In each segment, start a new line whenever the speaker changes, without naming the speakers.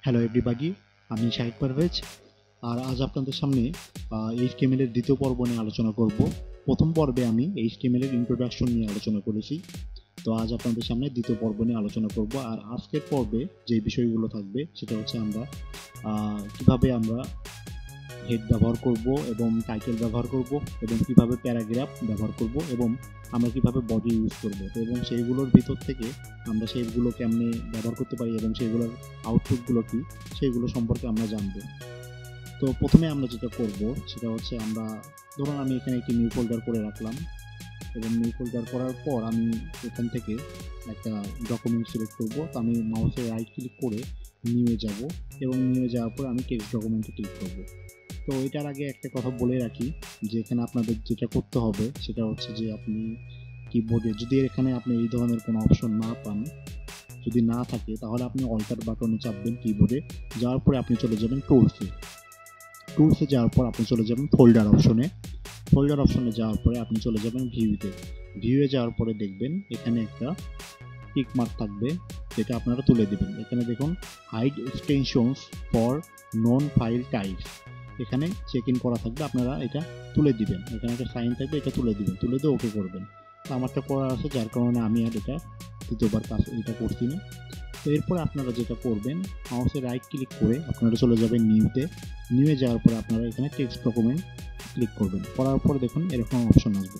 Hello everybody, আমি শাহিদ পারভেজ। আর আজ আপনাদের সামনে এইচটিএমএল এর দ্বিতীয় পর্ব নিয়ে আলোচনা করব। প্রথম পর্বে আমি এইচটিএমএল এর ইন্ট্রোডাকশন নিয়ে আলোচনা করেছি, তো আজ আপনাদের সামনে দ্বিতীয় পর্ব নিয়ে আলোচনা করব। আর আজকের পর্বে যে বিষয়গুলো থাকবে সেটা হচ্ছে আমরা কিভাবে আমরা হেড ব্যবহার করব এবং টাইটেল ব্যবহার করব এবং কিভাবে প্যারাগ্রাফ ব্যবহার করব এবং আমরা কিভাবে বডি ইউজ করব, এবং সেইগুলোর ভিতর থেকে আমরা সেইগুলো কেমনে ব্যবহার করতে পারি এবং সেইগুলোর আউটপুটগুলো কী সেইগুলো সম্পর্কে আমরা জানব। তো প্রথমে আমরা যেটা করব সেটা হচ্ছে ধরুন আমি এখানে একটি নিউ ফোল্ডার করে রাখলাম, এবং নিউ ফোল্ডার করার পর আমি এখান থেকে একটা ডকুমেন্ট সিলেক্ট করব। তো আমি মাউসের রাইট ক্লিক করে নিয়ে যাব, এবং নিয়ে যাওয়ার পর আমি টেক্সট ডকুমেন্টে ক্লিক করব। তো এটার আগে একটা কথা বলে রাখি যে এখানে আপনাদের যেটা করতে হবে সেটা হচ্ছে যে আপনি কিবোর্ডে যদি এখানে আপনি এই ধরনের কোনো অপশন না পান, যদি না থাকে তাহলে আপনি অল্টার বাটনে চাপবেন কিবোর্ডে, যাওয়ার পরে আপনি চলে যাবেন টুলসে যাওয়ার পর আপনি চলে যাবেন ফোল্ডার অপশনে যাওয়ার পরে আপনি চলে যাবেন ভিউয়ে যাওয়ার পরে দেখবেন এখানে একটা টিক মার্ক থাকবে, যেটা আপনারা তুলে দিবেন। এখানে দেখুন hide extensions for known file types, এখানে চেক ইন করা থাকবে, আপনারা এটা তুলে দিবেন। এখানে একটা সাইন থাকবে, এটা তুলে দিবেন, তুলে দিয়ে ওকে করবেন। তো আমারটা করা আছে, যার কারণে আমি আর এটা দ্বিতীয়বার এটা করছি না। তো এরপর আপনারা যেটা করবেন, মাউসে রাইট ক্লিক করে আপনারা চলে যাবেন নিউয়ে যাওয়ার পরে আপনারা এখানে টেক্সট ডকুমেন্ট ক্লিক করবেন। করার পর দেখুন এরকম অপশন আসবে।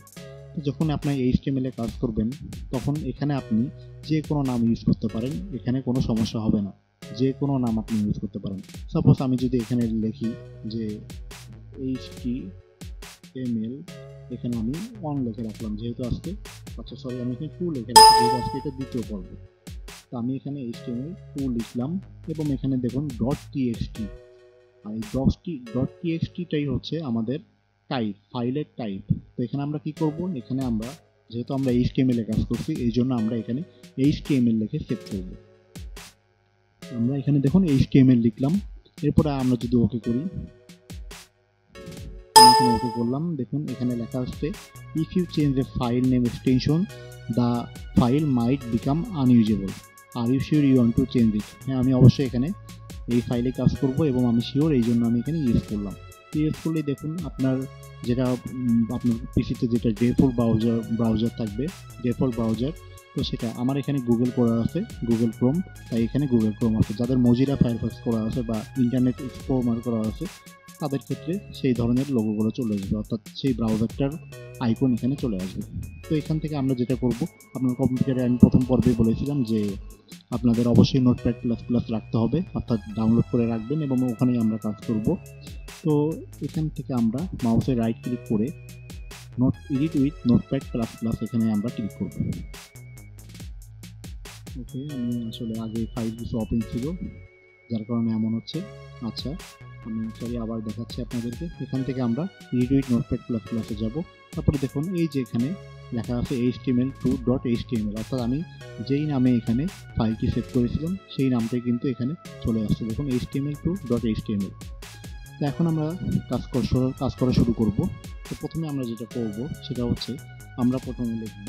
তো যখন আপনার এইচটিএমএল এ কাজ করবেন তখন এখানে আপনি যে কোনো নাম ইউজ করতে পারেন, এখানে কোনো সমস্যা হবে না, যে কোনো নাম আপনি ইউজ করতে পারেন। সাপোজ আমি যদি এখানে লিখি যে এইচটিএমএল, এখানে আমি 1 লিখে রাখলাম যেহেতু আজকে, আমি এখানে 2 লিখে রাখছি যেহেতু আজকে এটা দ্বিতীয় পর্ব। তো আমি এখানে HTML2 লিখলাম, এবং এখানে দেখুন .txt, আর এই .txt-টাই হচ্ছে আমাদের ফাইলের টাইপ। তো এখানে আমরা কি করব, এখানে আমরা যেহেতু আমরা HTML এ কাজ করছি এই জন্য আমরা এখানে HTML লিখে সেভ করব। আমরা এখানে দেখুন HTML লিখলাম, এরপরে আমরা যদি ওকে করি, এখানে ওকে করলাম, দেখুন এখানে লেখা আসছে if you change a file name extension the file might become unusable, are you sure you want to change it. হ্যাঁ, আমি অবশ্যই এখানে এই ফাইলে কাজ করব এবং আমি শিওর, এই জন্য আমি এখানে ইউজ করলাম। ইউজ করলে দেখুন আপনার আপনার পিসিতে যেটা ব্রাউজার থাকবে, ডিফল্ট ব্রাউজার, তো সেটা আমার এখানে গুগল করা আছে, গুগল ক্রোম, তাই এখানে গুগল ক্রোম আছে। যাদের মজিলা ফায়ারফক্স করা আছে বা ইন্টারনেট এক্সপ্লোরার করা আছে তাদের ক্ষেত্রে সেই ধরনের লোগোগুলো চলে আসবে, অর্থাৎ সেই ব্রাউজারটার আইকন এখানে চলে আসবে। তো এখান থেকে আমরা যেটা করব, আপনার কম্পিউটারে আমি প্রথম পর্বে বলেছিলাম যে আপনাদের অবশ্যই নোটপ্যাড প্লাস প্লাস রাখতে হবে, অর্থাৎ ডাউনলোড করে রাখবেন এবং ওখানেই আমরা কাজ করব। তো এখান থেকে আমরা মাউসে রাইট ক্লিক করে edit with notepad plus plus এখানে আমরা ক্লিক করব। ওকে, আমি আসলে আগে ফাইল কিছু ওপেন ছিল যার কারণে এমন হচ্ছে। আচ্ছা, আমি আবার দেখাচ্ছি আপনাদেরকে। এখান থেকে আমরা এডিট উইথ নোটপ্যাড প্লাস প্লাসে যাব। তারপরে দেখুন এই যে এখানে লেখা আছে HTML2.html, অর্থাৎ আমি যেই নামে এখানে ফাইলটি সেভ করেছিলাম সেই নামটাই কিন্তু এখানে চলে আসছে, দেখুন HTML2.html। তো এখন আমরা কাজ করা শুরু করব। তো প্রথমে আমরা যেটা করব সেটা হচ্ছে আমরা প্রথমে লিখব,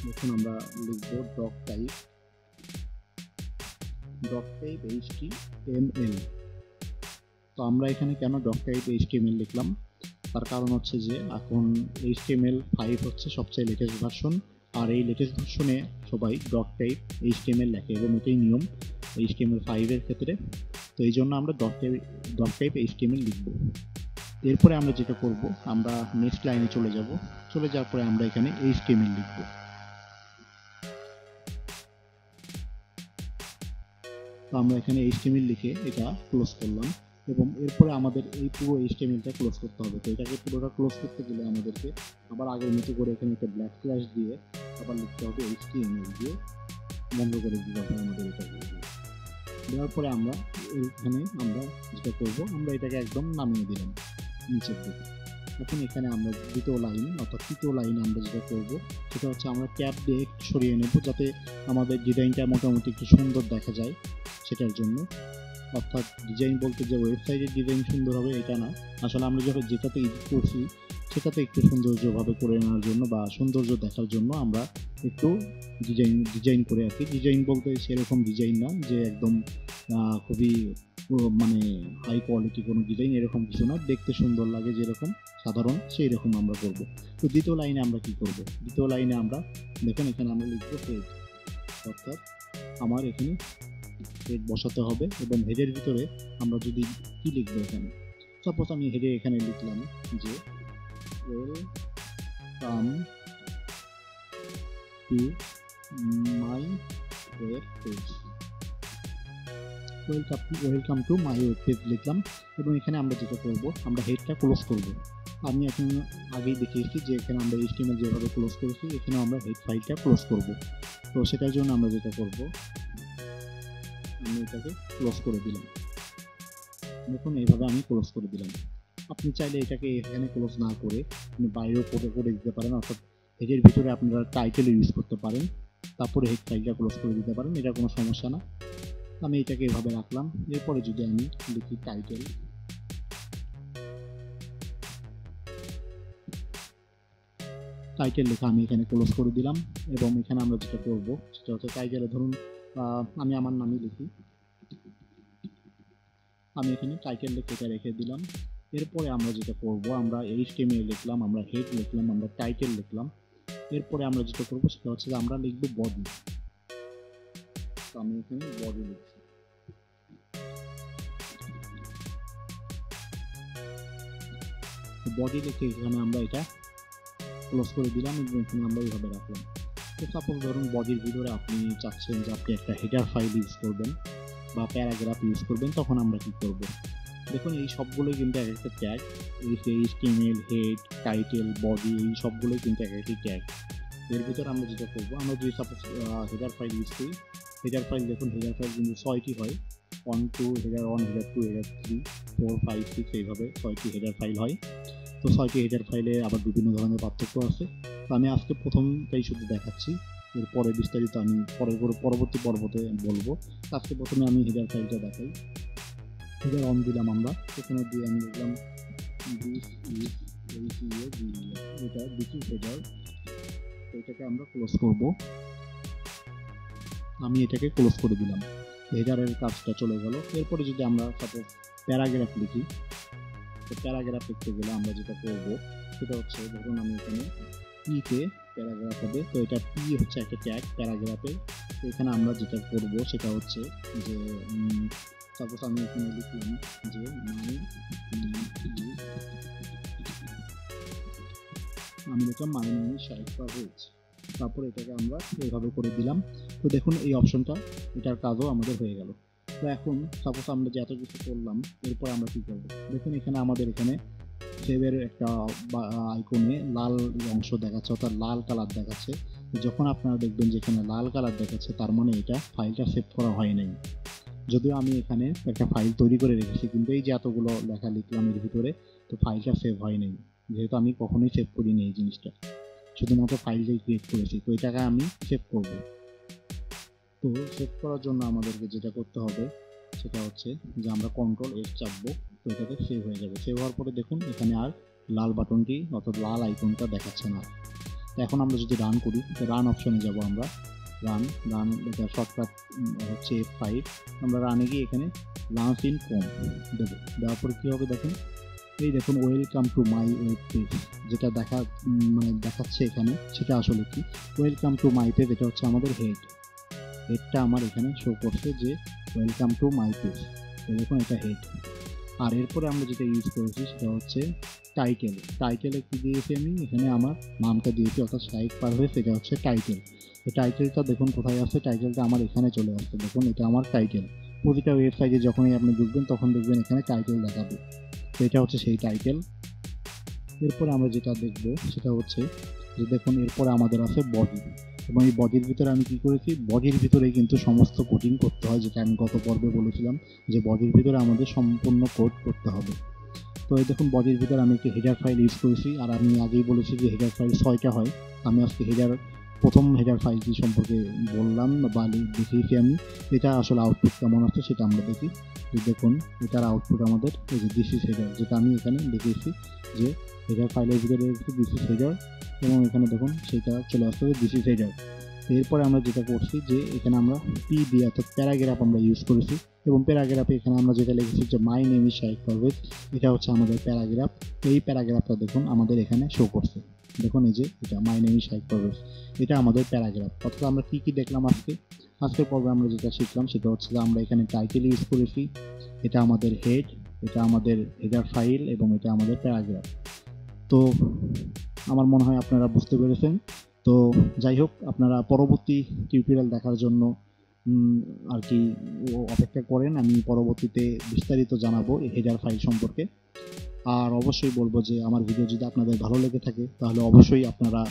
দেখুন আমরা লিখব ডক টাইপ HTML। তো আমরা এখানে কেন ডক টাইপ HTML লিখলাম, তার কারণ হচ্ছে যে এখন HTML5 হচ্ছে সবচেয়ে লেটেস্ট ভার্সন, আর এই লেটেস্ট ভার্সনে সবাই ডক টাইপ HTML লেখে এবং এটাই নিয়ম HTML5 এর ক্ষেত্রে। তো এই জন্য আমরা ডক টাইপ HTML লিখব। এরপরে আমরা যেটা করব, আমরা নেক্সট লাইনে চলে যাওয়ার পরে আমরা এখানে HTML লিখব। তো আমরা এখানে HTML লিখে এটা ক্লোজ করলাম, এবং এরপরে আমাদের এই পুরো HTML-টা ক্লোজ করতে হবে। তো এটাকে পুরোটা ক্লোজ করতে গেলে আমাদেরকে আবার আগের মতো করে এখানে একটা ব্ল্যাক স্ল্যাশ দিয়ে আবার লিখতে হবে HTML দিয়ে, বন্ধ করে দিতে হবে আমাদের এটা দেওয়ার পরে আমরা যেটা করব, আমরা এটাকে একদম নামিয়ে দিলাম নিচের দিকে। এখন এখানে আমরা তৃতীয় লাইনে আমরা যেটা করব সেটা হচ্ছে আমরা ট্যাব দিয়ে একটু সরিয়ে নেব যাতে আমাদের ডিজাইনটা মোটামুটি একটু সুন্দর দেখা যায়, সেটার জন্য। অর্থাৎ ডিজাইন বলতে যে ওয়েবসাইটের ডিজাইন সুন্দর হবে এটা না, আসলে আমরা যখন যেটাতে এডিট করছি সেটাতে একটু সৌন্দর্যভাবে করে নেওয়ার জন্য বা সৌন্দর্য দেখার জন্য আমরা একটু ডিজাইন করে আর কি। ডিজাইন বলতে সেরকম ডিজাইন না যে একদম খুবই মানে হাই কোয়ালিটি কোনো ডিজাইন, এরকম কিছু না, দেখতে সুন্দর লাগে যেরকম সাধারণ সেই রকম আমরা করব। তো দ্বিতীয় লাইনে আমরা কি করব, দ্বিতীয় লাইনে আমরা দেখুন এখানে আমরা লিখবো হেড, অর্থাৎ আমার এখানে হেড বসাতে হবে। এবং হেডের ভিতরে আমরা যদি কি লিখবো, এখানে সাপোজ আমি হেডে এখানে লিখলাম যে welcome to my web page, welcome to my web page লিখলাম। এবং এখানে আমরা যেটা করব, আমরা হেডটা ক্লোজ করব। আমি এখন আগেই দেখিয়েছি যে এখানে আমরা HTML যেভাবে ক্লোজ করেছি, এখানে আমরা হেড ফাইলটা ক্লোজ করব। তো সেটার জন্য আমরা যেটা করব, আমি এটাকে ক্লোজ করে দিলাম। দেখুন এইভাবে আমি ক্লোজ করে দিলাম। আপনি চাইলে এটাকে এখানে ক্লোজ না করে আপনি বাইরেও করে দিতে পারেন, অর্থাৎ হেডের ভিতরে আপনারা টাইটেল ইউজ করতে পারেন, তারপরে হেড ফাইলটা ক্লোজ করে দিতে পারেন, এটা কোনো সমস্যা না। আমি এটাকে এভাবে রাখলাম। এরপরে যদি আমি লিখি টাইটেল, লেখা আমি এখানে ক্লোজ করে দিলাম। এবং এখানে আমরা যেটা করব সেটা হচ্ছে টাইটেলে ধরুন আমি আমার নামই লিখি, আমি এখানে টাইটেল লিখে এটা রেখে দিলাম। এরপরে আমরা যেটা করব, আমরা HTML লিখলাম, আমরা হেড লিখলাম, আমরা টাইটেল লিখলাম। এরপরে আমরা যেটা করব সেটা হচ্ছে যে আমরা লিখব বডি। তো আমি এখানে বডি লিখছি। বডি লিখে এখানে আমরা এটা ক্লোজ করে দিলাম এবং এখানে আমরা এইভাবে রাখলাম। তো সাপোজ ধরুন বডির ভিতরে আপনি চাচ্ছেন যে আপনি একটা হেডার ফাইল ইউজ করবেন বা প্যারাগ্রাফ ইউজ করবেন, তখন আমরা কি করব, দেখুন এই সবগুলোই কিন্তু এক একটা tag, HTML, head, title, body, এই সবগুলোই কিন্তু এক একটি ট্যাগ। এর ভিতরে আমরা যেটা করবো, আমরা যদি সাপোজ হেডার ফাইল ইউজ করি, হেডার ফাইল দেখুন হেডার ফাইল কিন্তু 6টি হয়, 1, 2, হেডার 1, হেডার 2, হেডার 3, 4, 5, 6 এইভাবে 6টি হেডার ফাইল হয়। তো 6টি হেডার ফাইলে আবার বিভিন্ন ধরনের পার্থক্য আছে। তো আমি আজকে প্রথমটাই শুধু দেখাচ্ছি, এরপরে বিস্তারিত আমি পরবর্তী পর্বতে বলবো। আজকে প্রথমে আমি হেডার ফাইলটা দেখাই। হেডার অন দিলাম আমরা, এখানে দিয়ে আমি লিখলাম দিস ইজ এটা দিস ইজ হেডার। এটাকে আমরা ক্লোজ করব, আমি এটাকে ক্লোজ করে দিলাম। হেডারের কাজটা চলে গেল। এরপরে যদি আমরা সাপোজ প্যারাগ্রাফ লিখি, তো প্যারাগ্রাফ লিখতে গেলে আমরা যেটা করব সেটা হচ্ছে, ধরুন আমি এখানে পিতে প্যারাগ্রাফ হবে, তো এটা পি হচ্ছে একটা ট্যাগ প্যারাগ্রাফে। তো এখানে আমরা যেটা করব সেটা হচ্ছে যে সাপোজ আমি এখানে লিখলাম যে আমি লিখলাম my name is Shahid Parvez, তারপর এটাকে আমরা এইভাবে করে দিলাম। তো দেখুন এই অপশনটা, এটার কাজও আমাদের হয়ে গেল। তো এখন সাপোজ আমরা যে এত কিছু করলাম, এরপর আমরা কি করব, দেখুন এখানে আমাদের এখানে সেভের একটা আইকনে লাল অংশ দেখাচ্ছে, অর্থাৎ লাল কালার দেখাচ্ছে। যখন আপনারা দেখবেন যে এখানে লাল কালার দেখাচ্ছে, তার মানে এটা ফাইলটা সেভ করা হয় নাই। যদিও আমি এখানে একটা ফাইল তৈরি করে রেখেছি, কিন্তু এই যে এতগুলো লেখা লিখলাম এর ভিতরে, তো ফাইলটা সেভ হয় নাই, যেহেতু আমি কখনোই সেভ করিনি এই জিনিসটা, শুধুমাত্র ফাইলটাই ক্রিয়েট করেছি। তো এটাকে আমি সেভ করব। তো সেভ করার জন্য আমাদেরকে যেটা করতে হবে সেটা হচ্ছে যে আমরা Ctrl+S চাপবো, তো এটাতে সেভ হয়ে যাবে। সেভ হওয়ার পরে দেখুন এখানে আর লাল বাটনটি অর্থাৎ লাল আইকনটা দেখাচ্ছে না। এখন আমরা যদি রান করি, তো রান অপশনে যাব আমরা, রান এটা শর্টকাট হচ্ছে F5। আমরা রানে গিয়ে এখানে লঞ্চ ইন কম দেবো, দেওয়ার পরে কী হবে দেখুন, এই দেখুন welcome to my web page যেটা দেখাচ্ছে এখানে, সেটা আসলে কি, ওয়েলকাম টু মাই পেজ, এটা হচ্ছে আমাদের হেডটা আমার এখানে শো করছে যে ওয়েলকাম টু মাই পেজ। তো দেখুন এটা হেড। আর এরপরে আমরা যেটা ইউজ করেছি সেটা হচ্ছে টাইটেলে কি দিয়েছি, আমি এখানে আমার নামটা দিয়েছি, অর্থাৎ শাহিদ পারভেজ, এটা হচ্ছে টাইটেল। তো টাইটেলটা দেখুন কোথায় আছে, টাইটেলটা আমার এখানে চলে আসছে, দেখুন এটা আমার টাইটেল। প্রতিটা ওয়েবসাইটে যখনই আপনি ঢুকবেন তখন দেখবেন এখানে টাইটেল দেখাবে, তো এটা হচ্ছে সেই টাইটেল। এরপরে আমরা যেটা দেখব সেটা হচ্ছে যে দেখুন এরপরে আমাদের আছে বডি, এবং এই বডির ভিতরে আমি কি করেছি, বডির ভিতরে কিন্তু সমস্ত কোডিং করতে হয়, যেটা আমি গত পর্বে বলেছিলাম যে বডির ভিতরে আমাদের সম্পূর্ণ কোড করতে হবে। তো এই দেখুন বডির ভিতরে আমি একটি হেডার ফাইল ইউজ করেছি, আর আমি আগেই বলেছি যে হেডার ফাইল 6টা হয়। আমি আজকে হেডার প্রথম হেডার ফাইলটি সম্পর্কে বললাম বা দেখিয়েছি আমি। এটা আসলে আউটপুট কেমন আছে সেটা আমরা দেখি। দেখুন এটার আউটপুট আমাদের এই যে দিস ইজ হেডার, যেটা আমি এখানে দেখিয়েছি যে হেডার ফাইলের ভিতরে দিস ইজ হেডার, এবং এখানে দেখুন সেটা চলে আসতে হবে দিস ইজ হেডার। এরপরে আমরা যেটা করছি যে এখানে আমরা পি দিয়ে অর্থাৎ প্যারাগ্রাফ আমরা ইউজ করেছি, এবং প্যারাগ্রাফে এখানে আমরা যেটা লিখেছি যে my name is Shahid Parvez, এটা হচ্ছে আমাদের প্যারাগ্রাফ। এই প্যারাগ্রাফটা দেখুন আমাদের এখানে শো করছে। দেখুন এই যে এটা my name is Shahid Parvez, এটা আমাদের প্যারাগ্রাফ। অর্থাৎ আমরা কী কী দেখলাম আজকের পর্বে আমরা যেটা শিখলাম সেটা হচ্ছে যে আমরা এখানে টাইটেল ইউজ করেছি, এটা আমাদের হেড, এটা আমাদের হেডার ফাইল, এবং এটা আমাদের প্যারাগ্রাফ। তো আমার মনে হয় আপনারা বুঝতে পেরেছেন। তো যাই হোক, আপনারা পরবর্তী টিউটোরিয়াল দেখার জন্য আর কি অপেক্ষা করেন। আমি পরবর্তীতে বিস্তারিত জানাবো এই হেডার ফাইল সম্পর্কে। আর অবশ্যই বলবো যে আমার ভিডিও যদি আপনাদের ভালো লেগে থাকে তাহলে অবশ্যই আপনারা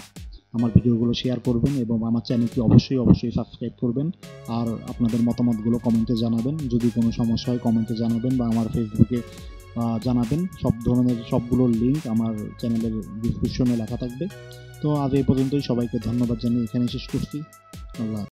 আমার ভিডিওগুলো শেয়ার করবেন, এবং আমার চ্যানেলটি অবশ্যই সাবস্ক্রাইব করবেন। আর আপনাদের মতামতগুলো কমেন্টে জানাবেন। যদি কোনো সমস্যা হয় কমেন্টে জানাবেন, বা আমার ফেসবুকে জানাবেন। সব ধরনের সবগুলোর লিঙ্ক আমার চ্যানেলের ডিসক্রিপশনে লেখা থাকবে। তো আজ এই পর্যন্তই, সবাইকে ধন্যবাদ জানিয়ে এখানে শেষ করছি। আল্লাহ।